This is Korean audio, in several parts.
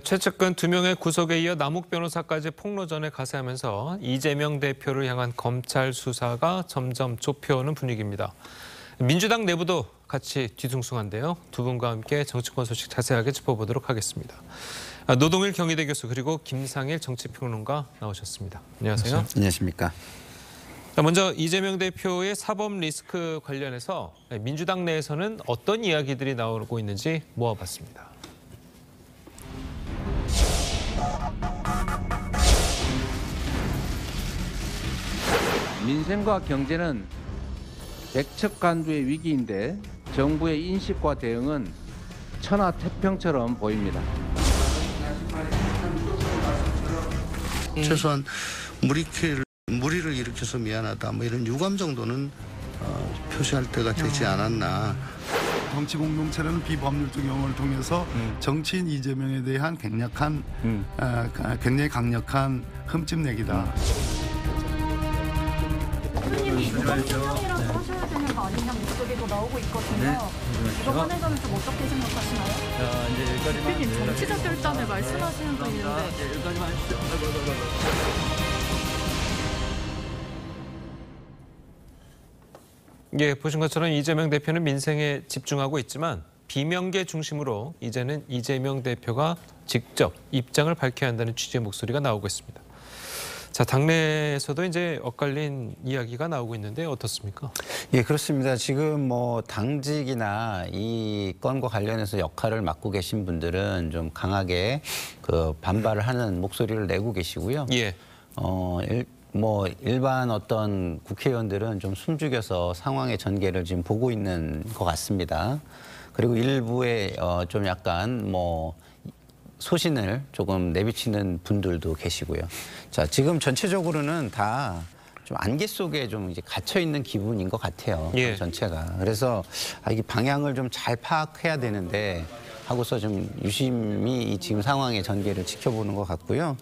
최측근 2명의 구속에 이어 남욱 변호사까지 폭로전에 가세하면서 이재명 대표를 향한 검찰 수사가 점점 좁혀오는 분위기입니다. 민주당 내부도 같이 뒤숭숭한데요. 두 분과 함께 정치권 소식 자세하게 짚어보도록 하겠습니다. 노동일 경희대 교수 그리고 김상일 정치평론가 나오셨습니다. 안녕하세요. 안녕하십니까. 먼저 이재명 대표의 사법 리스크 관련해서 민주당 내에서는 어떤 이야기들이 나오고 있는지 모아봤습니다. 민생과 경제는 백척간두의 위기인데 정부의 인식과 대응은 천하태평처럼 보입니다. 최소한 무리를 일으켜서 미안하다 뭐 이런 유감 정도는 표시할 때가 되지 않았나. 정치 공동체라는 비법률적 용어를 통해서 정치인 이재명에 대한 굉장히 강력한 흠집내기다. 대표님이 유감 표명이라고 하셔야 되는 거 아니냐 목소리도 나오고 있거든요. 이거 관해서는 좀 어떻게 생각하시나요? 대표님 정치적 결단을 말씀하시는 분인데. 예, 보신 것처럼 이재명 대표는 민생에 집중하고 있지만 비명계 중심으로 이제는 이재명 대표가 직접 입장을 밝혀야 한다는 취지의 목소리가 나오고 있습니다. 자, 당내에서도 이제 엇갈린 이야기가 나오고 있는데 어떻습니까? 예, 그렇습니다. 지금 뭐 당직이나 이 건과 관련해서 역할을 맡고 계신 분들은 좀 강하게 반발을 하는 목소리를 내고 계시고요. 예. 일반 어떤 국회의원들은 좀 숨죽여서 상황의 전개를 지금 보고 있는 것 같습니다. 그리고 일부의 좀 약간 소신을 조금 내비치는 분들도 계시고요. 자, 지금 전체적으로는 다 좀 안개 속에 좀 이제 갇혀 있는 기분인 것 같아요. 예. 전체가. 그래서 이 방향을 좀 잘 파악해야 되는데 하고서 좀 유심히 이 지금 상황의 전개를 지켜보는 것 같고요.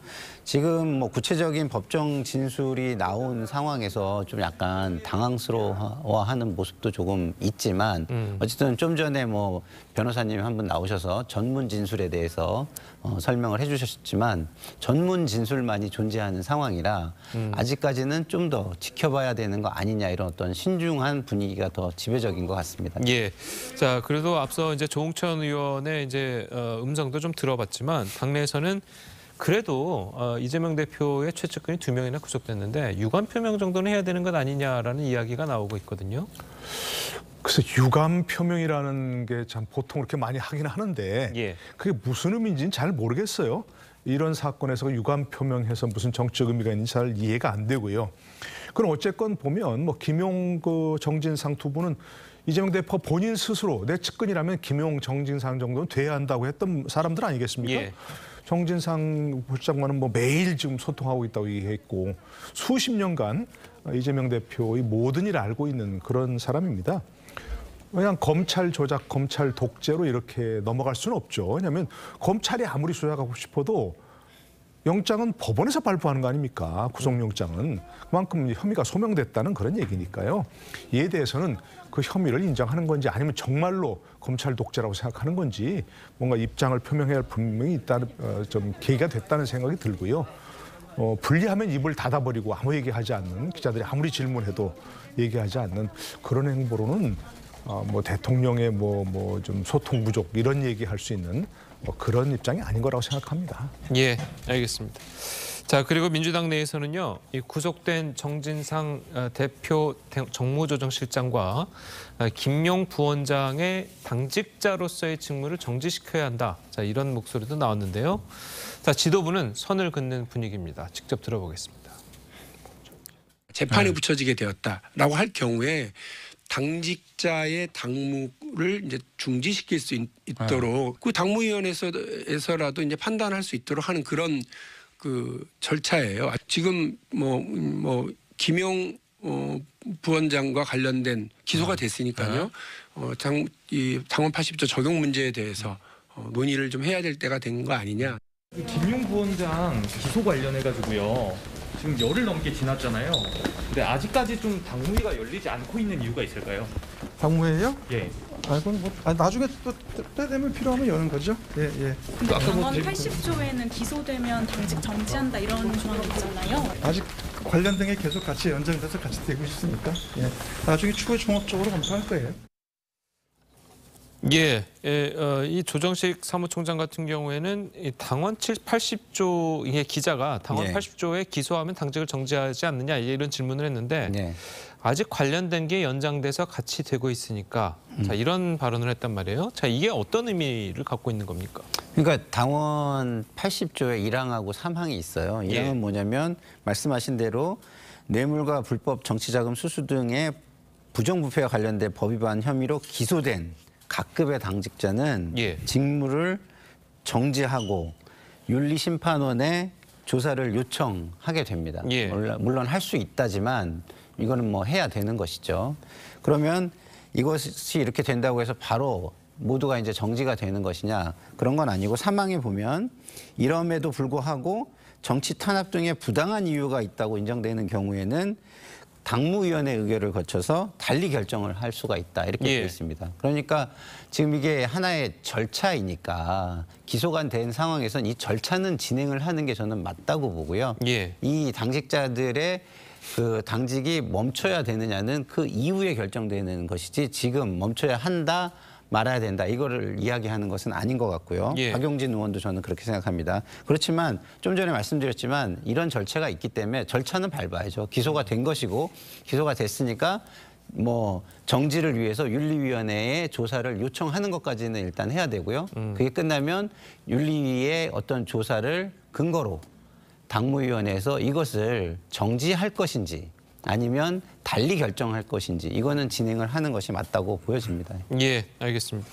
지금 구체적인 법정 진술이 나온 상황에서 좀 약간 당황스러워하는 모습도 조금 있지만 어쨌든 좀 전에 변호사님이 한 분 나오셔서 전문 진술에 대해서 설명을 해주셨지만 전문 진술만이 존재하는 상황이라 아직까지는 좀 더 지켜봐야 되는 거 아니냐 이런 어떤 신중한 분위기가 더 지배적인 것 같습니다. 예. 자, 그래도 앞서 이제 조홍천 의원의 이제 음성도 좀 들어봤지만 당내에서는 그래도 이재명 대표의 최측근이 2명이나 구속됐는데 유감 표명 정도는 해야 되는 것 아니냐라는 이야기가 나오고 있거든요. 그래서 유감 표명이라는 게 참 보통 그렇게 많이 하긴 하는데 예. 그게 무슨 의미인지는 잘 모르겠어요. 이런 사건에서 유감 표명해서 무슨 정치적 의미가 있는지 잘 이해가 안 되고요. 그럼 어쨌건 보면 김용 정진상 두 분은 이재명 대표 본인 스스로 내 측근이라면 김용 정진상 정도는 돼야 한다고 했던 사람들 아니겠습니까? 예. 정진상 부장관은 매일 지금 소통하고 있다고 얘기했고 수십 년간 이재명 대표의 모든 일을 알고 있는 그런 사람입니다. 그냥 검찰 조작, 검찰 독재로 이렇게 넘어갈 수는 없죠. 왜냐하면 검찰이 아무리 조작하고 싶어도 영장은 법원에서 발부하는 거 아닙니까? 구속영장은. 그만큼 혐의가 소명됐다는 그런 얘기니까요. 이에 대해서는 그 혐의를 인정하는 건지 아니면 정말로 검찰 독재라고 생각하는 건지 뭔가 입장을 표명해야 할 분명히 있다는 좀 계기가 됐다는 생각이 들고요. 불리하면 입을 닫아버리고 아무 얘기하지 않는 기자들이 아무리 질문해도 얘기하지 않는 그런 행보로는 대통령의 좀 소통 부족 이런 얘기할 수 있는 그런 입장이 아닌 거라고 생각합니다. 예, 알겠습니다. 자, 그리고 민주당 내에서는요, 이 구속된 정진상 대표 정무조정실장과 김용 부원장의 당직자로서의 직무를 정지시켜야 한다. 자, 이런 목소리도 나왔는데요. 자, 지도부는 선을 긋는 분위기입니다. 직접 들어보겠습니다. 재판에 붙여지게 되었다라고 할 경우에 당직자의 당무를 이제 중지시킬 수 있도록 그 당무위원회에서라도 이제 판단할 수 있도록 하는 그런 그 절차예요. 지금 김용 부원장과 관련된 기소가 됐으니까요. 당원 80조 적용 문제에 대해서 논의를 좀 해야 될 때가 된 거 아니냐. 김용 부원장 기소 관련해가지고요. 지금 열흘 넘게 지났잖아요. 근데 아직까지 좀 당무위가 열리지 않고 있는 이유가 있을까요? 당무회요? 예. 그건 뭐 나중에 또 때 되면 필요하면 여는 거죠. 예. 근데 당원 80조에는 기소되면 당직 정지한다 이런 조항이 있잖아요. 아직 관련 등에 계속 같이 연장돼서 같이 되고 있으니까 나중에 추후에 종합적으로 검토할 거예요. 이 조정식 사무총장 같은 경우에는 이 당원 80조의 기자가 당원 80조에 기소하면 당직을 정지하지 않느냐 이런 질문을 했는데 아직 관련된 게 연장돼서 같이 되고 있으니까 자, 이런 발언을 했단 말이에요. 자, 이게 어떤 의미를 갖고 있는 겁니까? 그러니까 당원 80조에 1항하고 3항이 있어요. 1항은 뭐냐면 말씀하신 대로 뇌물과 불법 정치자금 수수 등의 부정부패와 관련된 법 위반 혐의로 기소된 각급의 당직자는 직무를 정지하고 윤리심판원에 조사를 요청하게 됩니다. 물론 할 수 있다지만 이거는 뭐 해야 되는 것이죠. 그러면 이것이 이렇게 된다고 해서 바로 모두가 이제 정지가 되는 것이냐 그런 건 아니고 3항에 보면 이럼에도 불구하고 정치 탄압 등의 부당한 이유가 있다고 인정되는 경우에는 당무위원회 의결을 거쳐서 달리 결정을 할 수가 있다 이렇게 되어 있습니다. 그러니까 지금 이게 하나의 절차이니까 기소가 된 상황에서는 이 절차는 진행을 하는 게 저는 맞다고 보고요. 이 당직자들의 그 당직이 멈춰야 되느냐는 그 이후에 결정되는 것이지 지금 멈춰야 한다 말아야 된다 이거를 이야기하는 것은 아닌 것 같고요. 박용진 의원도 저는 그렇게 생각합니다. 그렇지만 좀 전에 말씀드렸지만 이런 절차가 있기 때문에 절차는 밟아야죠. 기소가 된 것이고 기소가 됐으니까 뭐 정지를 위해서 윤리위원회에 조사를 요청하는 것까지는 일단 해야 되고요. 그게 끝나면 윤리위의 어떤 조사를 근거로 당무위원회에서 이것을 정지할 것인지 아니면 달리 결정할 것인지 이거는 진행을 하는 것이 맞다고 보여집니다. 알겠습니다.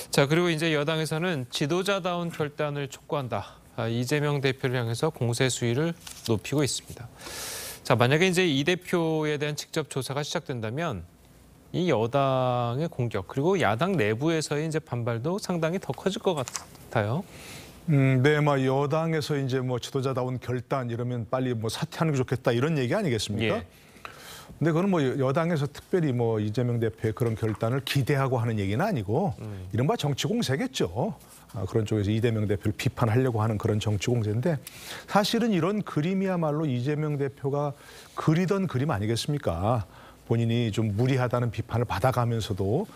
자, 그리고 이제 여당에서는 지도자다운 결단을 촉구한다. 이재명 대표를 향해서 공세 수위를 높이고 있습니다. 자, 만약에 이제 이 대표에 대한 직접 조사가 시작된다면 이 여당의 공격 그리고 야당 내부에서의 이제 반발도 상당히 더 커질 것 같아요. 뭐 여당에서 이제 뭐 지도자다운 결단 이러면 빨리 뭐 사퇴하는 게 좋겠다 이런 얘기 아니겠습니까? 근데 그건 뭐 여당에서 특별히 뭐 이재명 대표의 그런 결단을 기대하고 하는 얘기는 아니고 이른바 정치 공세겠죠. 그런 쪽에서 이재명 대표를 비판하려고 하는 그런 정치 공세인데 사실은 이런 그림이야말로 이재명 대표가 그리던 그림 아니겠습니까? 본인이 좀 무리하다는 비판을 받아가면서도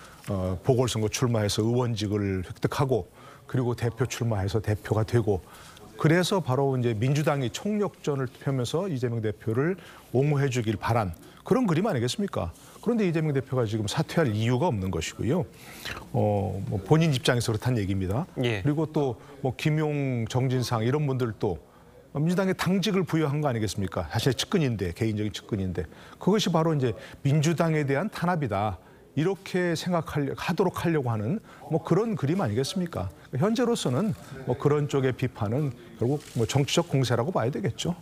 보궐선거 출마해서 의원직을 획득하고 그리고 대표 출마해서 대표가 되고 그래서 바로 이제 민주당이 총력전을 펴면서 이재명 대표를 옹호해 주길 바란 그런 그림 아니겠습니까? 그런데 이재명 대표가 지금 사퇴할 이유가 없는 것이고요. 뭐 본인 입장에서 그렇다는 얘기입니다. 그리고 또 뭐 김용, 정진상 이런 분들도 민주당에 당직을 부여한 거 아니겠습니까? 사실 측근인데 개인적인 측근인데 그것이 바로 이제 민주당에 대한 탄압이다. 이렇게 하도록 하려고 하는 뭐 그런 그림 아니겠습니까? 현재로서는 뭐 그런 쪽의 비판은 결국 뭐 정치적 공세라고 봐야 되겠죠.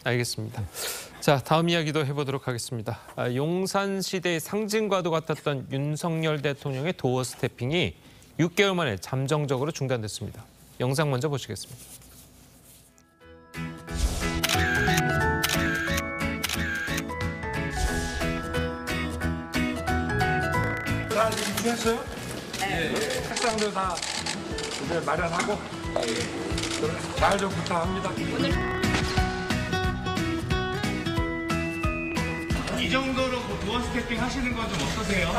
알겠습니다. 자, 다음 이야기도 해보도록 하겠습니다. 용산 시대의 상징과도 같았던 윤석열 대통령의 도어 스태핑이 6개월 만에 잠정적으로 중단됐습니다. 영상 먼저 보시겠습니다. 다 준비했어요? 책상도 다 이제 마련하고 잘 좀 부탁합니다. 이 정도로 도어 스태핑 하시는 건 좀 어떠세요?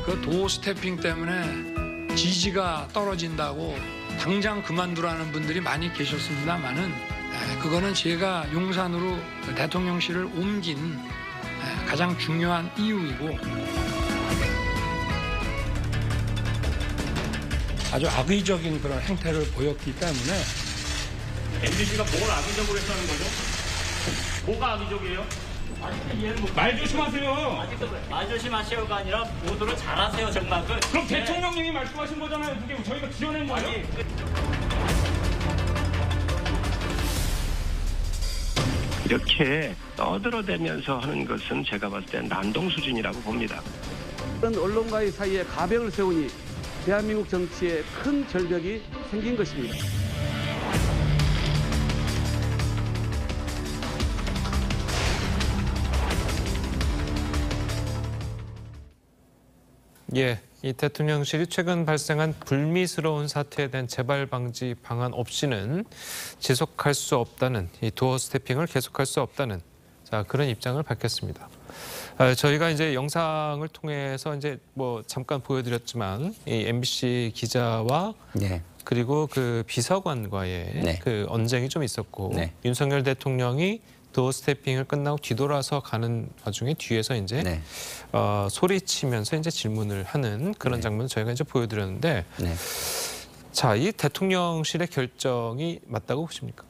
그 도어 스태핑 때문에 지지가 떨어진다고 당장 그만두라는 분들이 많이 계셨습니다만은 그거는 제가 용산으로 대통령실을 옮긴 가장 중요한 이유이고 아주 악의적인 그런 행태를 보였기 때문에 MBC가 뭘 악의적으로 했다는 거죠? 뭐가 악의적이에요? 말 조심하세요. 말 조심하세요가 아니라 모두를 잘하세요 정말. 그럼 대통령님이 말씀하신 거잖아요. 그게 저희가 지어낸 거예요? 이렇게 떠들어대면서 하는 것은 제가 봤을 때 난동 수준이라고 봅니다. 그런 언론과의 사이에 가벽을 세우니 대한민국 정치에 큰 절벽이 생긴 것입니다. 예, 이 대통령실이 최근 발생한 불미스러운 사태에 대한 재발 방지 방안 없이는 지속할 수 없다는, 이 도어 스태핑을 계속할 수 없다는 그런 입장을 밝혔습니다. 저희가 이제 영상을 통해서 이제 뭐 잠깐 보여드렸지만 이 MBC 기자와 네. 그리고 그 비서관과의 네. 그 언쟁이 좀 있었고 네. 윤석열 대통령이 도어 스태핑을 끝나고 뒤돌아서 가는 와중에 뒤에서 이제 네. 소리치면서 이제 질문을 하는 그런 장면을 저희가 이제 보여드렸는데, 네. 자, 이 대통령실의 결정이 맞다고 보십니까?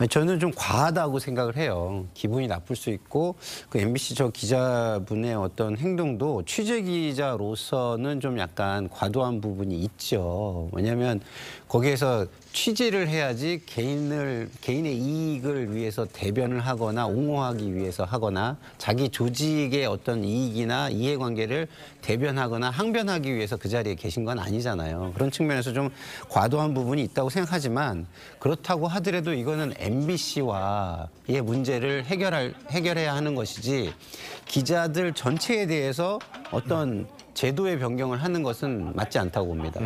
저는 좀 과하다고 생각을 해요. 기분이 나쁠 수 있고 그 MBC 저 기자분의 어떤 행동도 취재 기자로서는 좀 약간 과도한 부분이 있죠. 왜냐하면 거기에서 취재를 해야지 개인의 이익을 위해서 대변을 하거나 옹호하기 위해서 하거나 자기 조직의 어떤 이익이나 이해관계를 대변하거나 항변하기 위해서 그 자리에 계신 건 아니잖아요. 그런 측면에서 좀 과도한 부분이 있다고 생각하지만 그렇다고 하더라도 이거는 MBC와의 문제를 해결해야 하는 것이지 기자들 전체에 대해서 어떤 제도의 변경을 하는 것은 맞지 않다고 봅니다.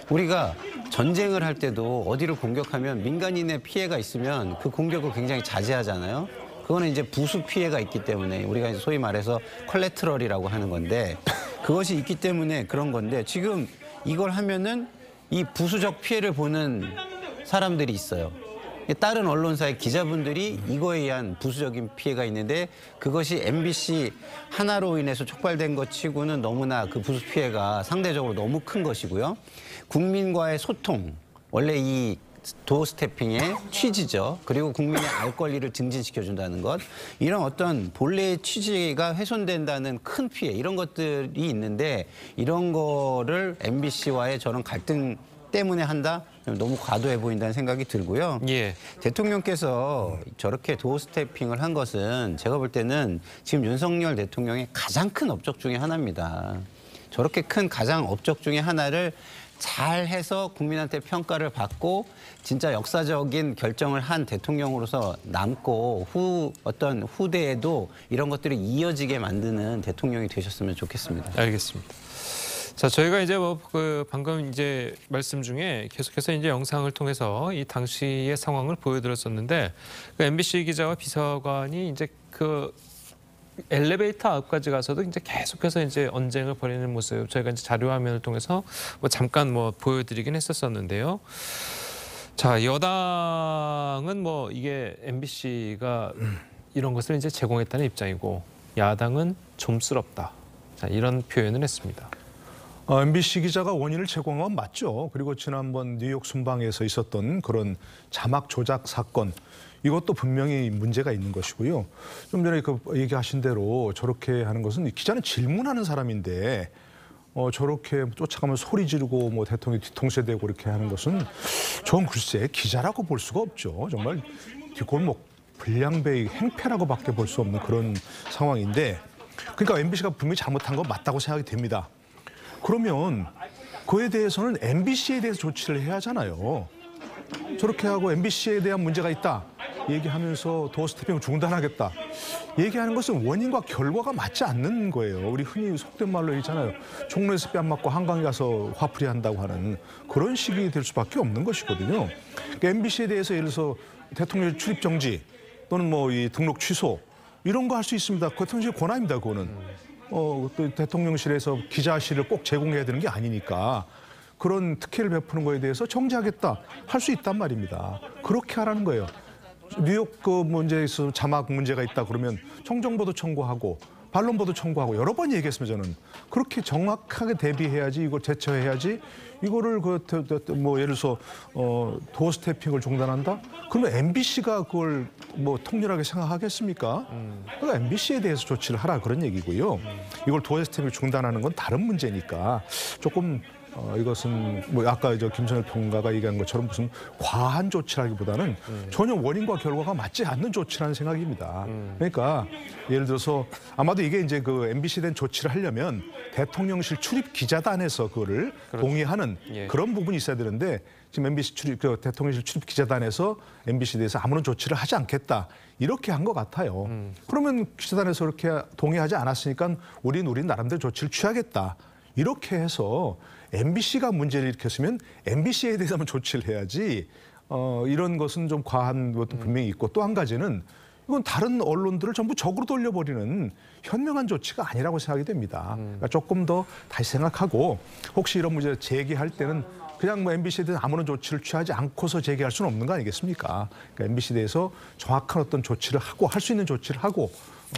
우리가 전쟁을 할 때도 어디를 공격하면 민간인의 피해가 있으면 그 공격을 굉장히 자제하잖아요. 그거는 이제 부수 피해가 있기 때문에 우리가 이제 소위 말해서 콜레트럴이라고 하는 건데 그것이 있기 때문에 그런 건데 지금 이걸 하면은 이 부수적 피해를 보는 사람들이 있어요. 다른 언론사의 기자분들이 이거에 의한 부수적인 피해가 있는데 그것이 MBC 하나로 인해서 촉발된 것 치고는 너무나 그 부수 피해가 상대적으로 너무 큰 것이고요. 국민과의 소통, 원래 이 도어 스태핑의 취지죠. 그리고 국민의 알 권리를 증진시켜준다는 것. 이런 어떤 본래의 취지가 훼손된다는 큰 피해, 이런 것들이 있는데 이런 거를 MBC와의 저런 갈등 때문에 한다? 너무 과도해 보인다는 생각이 들고요. 예. 대통령께서 저렇게 도어 스태핑을 한 것은 제가 볼 때는 지금 윤석열 대통령의 가장 큰 업적 중에 하나입니다. 저렇게 큰 가장 업적 중에 하나를 잘 해서 국민한테 평가를 받고 진짜 역사적인 결정을 한 대통령으로서 남고 어떤 후대에도 이런 것들이 이어지게 만드는 대통령이 되셨으면 좋겠습니다. 알겠습니다. 자, 저희가 이제 방금 이제 말씀 중에 계속해서 이제 영상을 통해서 이 당시의 상황을 보여드렸었는데 그 MBC 기자와 비서관이 이제 그 엘리베이터 앞까지 가서도 이제 계속해서 이제 언쟁을 벌이는 모습 저희가 이제 자료 화면을 통해서 잠깐 보여드리긴 했었었는데요. 자, 여당은 이게 MBC가 이런 것을 이제 제공했다는 입장이고 야당은 좀스럽다. 자, 이런 표현을 했습니다. MBC 기자가 원인을 제공한 건 맞죠. 그리고 지난번 뉴욕 순방에서 있었던 그런 자막 조작 사건, 이것도 분명히 문제가 있는 것이고요. 좀 전에 얘기하신 대로 저렇게 하는 것은 기자는 질문하는 사람인데 저렇게 쫓아가면 소리 지르고 대통령이 뒤통수에 대고 이렇게 하는 것은 전 글쎄 기자라고 볼 수가 없죠. 정말 뒷골목 불량배의 행패라고밖에 볼 수 없는 그런 상황인데, 그러니까 MBC가 분명히 잘못한 건 맞다고 생각이 됩니다. 그러면 그에 대해서는 MBC에 대해서 조치를 해야 하잖아요. 저렇게 하고 MBC에 대한 문제가 있다 얘기하면서 도어 스태핑을 중단하겠다 얘기하는 것은 원인과 결과가 맞지 않는 거예요. 우리 흔히 속된 말로 얘기하잖아요. 종로에서 뺨 맞고 한강에 가서 화풀이 한다고 하는 그런 식이 될 수밖에 없는 것이거든요. 그러니까 MBC에 대해서 예를 들어서 대통령 출입 정지 또는 이 등록 취소 이런 거 할 수 있습니다. 대통령실 권한입니다. 그거는. 또 대통령실에서 기자실을 꼭 제공해야 되는 게 아니니까 그런 특혜를 베푸는 거에 대해서 정지하겠다 할 수 있단 말입니다. 그렇게 하라는 거예요. 뉴욕 문제에서 자막 문제가 있다 그러면 청정보도 청구하고 반론보도 청구하고 여러 번 얘기했습니다. 저는 그렇게 정확하게 대비해야지 이걸 대처해야지 이거를 예를 들어서 도어 스태핑을 중단한다? 그러면 MBC가 그걸 통렬하게 생각하겠습니까? 그러니까 MBC에 대해서 조치를 하라 그런 얘기고요. 이걸 도어 스태핑을 중단하는 건 다른 문제니까 조금 이것은 아까 김선일 평론가가 얘기한 것처럼 무슨 과한 조치라기보다는 전혀 원인과 결과가 맞지 않는 조치라는 생각입니다. 그러니까 예를 들어서 아마도 이게 이제 MBC에 대한 조치를 하려면 대통령실 출입 기자단에서 그거를 동의하는 그런 부분이 있어야 되는데 지금 MBC 대통령실 출입 기자단에서 MBC에 대해서 아무런 조치를 하지 않겠다 이렇게 한 것 같아요. 그러면 기자단에서 그렇게 동의하지 않았으니까 우린 나름대로 조치를 취하겠다. 이렇게 해서 MBC가 문제를 일으켰으면 MBC에 대해서만 조치를 해야지 이런 것은 좀 과한 것도 분명히 있고 또 한 가지는 이건 다른 언론들을 전부 적으로 돌려버리는 현명한 조치가 아니라고 생각이 됩니다. 그러니까 조금 더 다시 생각하고 혹시 이런 문제를 제기할 때는 그냥 뭐 MBC에 대해서 아무런 조치를 취하지 않고서 제기할 수는 없는 거 아니겠습니까? 그러니까 MBC에 대해서 정확한 어떤 조치를 하고 할 수 있는 조치를 하고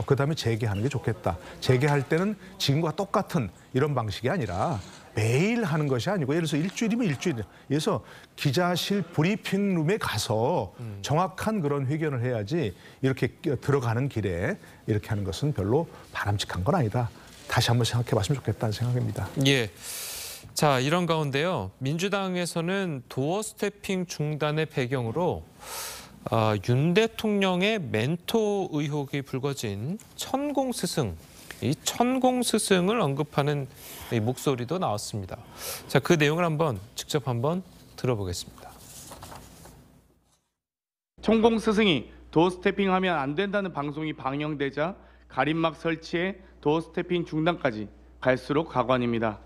그다음에 재개하는 게 좋겠다. 재개할 때는 지금과 똑같은 이런 방식이 아니라 매일 하는 것이 아니고 예를 들어서 일주일이면 일주일. 그래서 기자실 브리핑룸에 가서 정확한 그런 회견을 해야지 이렇게 들어가는 길에 이렇게 하는 것은 별로 바람직한 건 아니다. 다시 한번 생각해 봤으면 좋겠다는 생각입니다. 예. 자, 이런 가운데요. 민주당에서는 도어 스태핑 중단의 배경으로 윤 대통령의 멘토 의혹이 불거진 천공 스승, 이 천공 스승을 언급하는 이 목소리도 나왔습니다. 자, 그 내용을 직접 한번 들어보겠습니다. 천공 스승이 도어 스태핑하면 안 된다는 방송이 방영되자 가림막 설치에 도어 스태핑 중단까지 갈수록 가관입니다.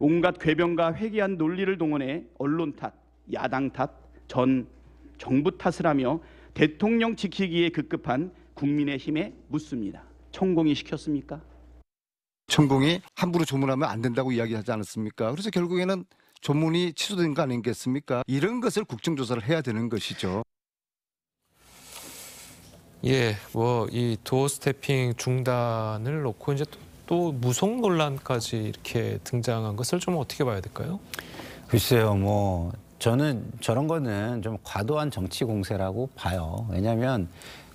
온갖 궤변과 회귀한 논리를 동원해 언론 탓, 야당 탓, 전 정부 탓을 하며 대통령 지키기에 급급한 국민의힘에 묻습니다. 천공이 시켰습니까? 천공이 함부로 조문하면 안 된다고 이야기하지 않았습니까? 그래서 결국에는 조문이 취소된 거 아니겠습니까? 이런 것을 국정조사를 해야 되는 것이죠. 예, 뭐 이 도어 스태핑 중단을 놓고 이제 또 무속 논란까지 이렇게 등장한 것을 좀 어떻게 봐야 될까요? 글쎄요, 뭐 저는 저런 거는 좀 과도한 정치 공세라고 봐요. 왜냐하면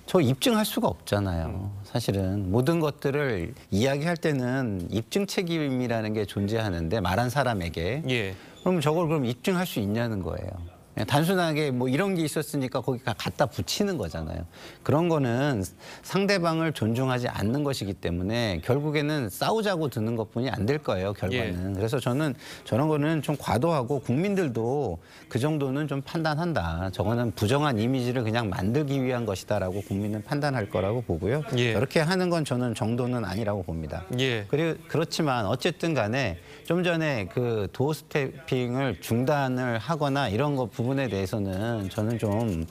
저 입증할 수가 없잖아요. 사실은 모든 것들을 이야기할 때는 입증 책임이라는 게 존재하는데 말한 사람에게 예. 그럼 저걸 그럼 입증할 수 있냐는 거예요. 단순하게 뭐 이런 게 있었으니까 거기 갖다 붙이는 거잖아요. 그런 거는 상대방을 존중하지 않는 것이기 때문에 결국에는 싸우자고 드는 것뿐이 안 될 거예요, 결과는. 그래서 저는 저런 거는 좀 과도하고 국민들도 그 정도는 좀 판단한다. 저거는 부정한 이미지를 그냥 만들기 위한 것이다라고 국민은 판단할 거라고 보고요. 이렇게 하는 건 저는 정도는 아니라고 봅니다. 그리고 그렇지만 어쨌든 간에 좀 전에 그 도어 스태핑을 중단을 하거나 이런 거 부분에 대해서는 저는 좀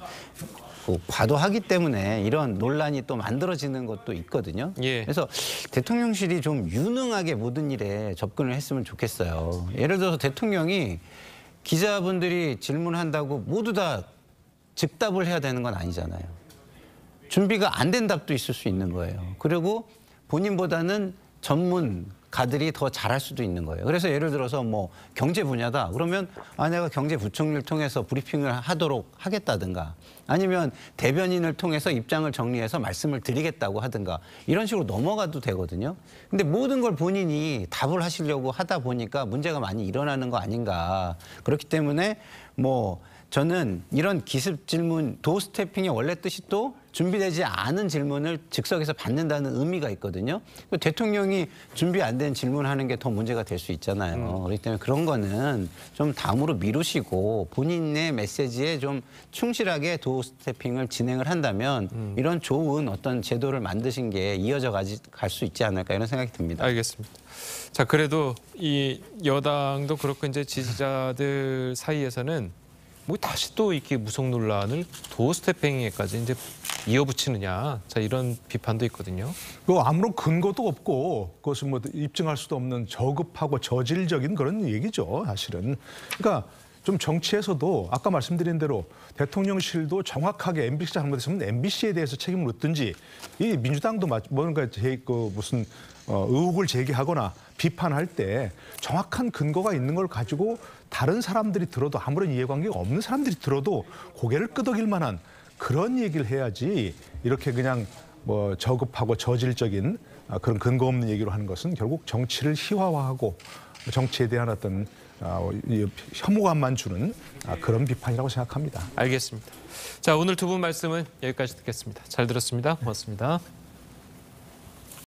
과도하기 때문에 이런 논란이 또 만들어지는 것도 있거든요. 그래서 대통령실이 좀 유능하게 모든 일에 접근을 했으면 좋겠어요. 예를 들어서 대통령이 기자분들이 질문한다고 모두 다 즉답을 해야 되는 건 아니잖아요. 준비가 안 된 답도 있을 수 있는 거예요. 그리고 본인보다는 전문가들이 더 잘할 수도 있는 거예요. 그래서 예를 들어서 뭐 경제 분야다. 그러면 내가 경제부총리를 통해서 브리핑을 하도록 하겠다든가 아니면 대변인을 통해서 입장을 정리해서 말씀을 드리겠다고 하든가 이런 식으로 넘어가도 되거든요. 근데 모든 걸 본인이 답을 하시려고 하다 보니까 문제가 많이 일어나는 거 아닌가. 그렇기 때문에 뭐 저는 이런 기습 질문, 도어 스태핑의 원래 뜻이 또 준비되지 않은 질문을 즉석에서 받는다는 의미가 있거든요. 대통령이 준비 안 된 질문하는 게 더 문제가 될 수 있잖아요. 그렇기 때문에 그런 거는 좀 다음으로 미루시고 본인의 메시지에 좀 충실하게 도어 스태핑을 진행을 한다면 이런 좋은 어떤 제도를 만드신 게 이어져 갈 수 있지 않을까 이런 생각이 듭니다. 알겠습니다. 자, 그래도 이 여당도 그렇고 이제 지지자들 사이에서는 뭐 다시 또 이렇게 무속 논란을 도어 스태핑에까지 이제 이어붙이느냐, 자 이런 비판도 있거든요. 아무런 근거도 없고 그것을 뭐 입증할 수도 없는 저급하고 저질적인 그런 얘기죠, 사실은. 그러니까 좀 정치에서도 아까 말씀드린 대로 대통령실도 정확하게 MBC가 잘못했으면 MBC에 대해서 책임을 묻든지 이 민주당도 뭔가 무슨 의혹을 제기하거나 비판할 때 정확한 근거가 있는 걸 가지고 다른 사람들이 들어도 아무런 이해관계가 없는 사람들이 들어도 고개를 끄덕일 만한 그런 얘기를 해야지 이렇게 그냥 뭐 저급하고 저질적인 그런 근거 없는 얘기로 하는 것은 결국 정치를 희화화하고 정치에 대한 어떤 혐오감만 주는 그런 비판이라고 생각합니다. 알겠습니다. 자, 오늘 두 분 말씀은 여기까지 듣겠습니다. 잘 들었습니다. 고맙습니다.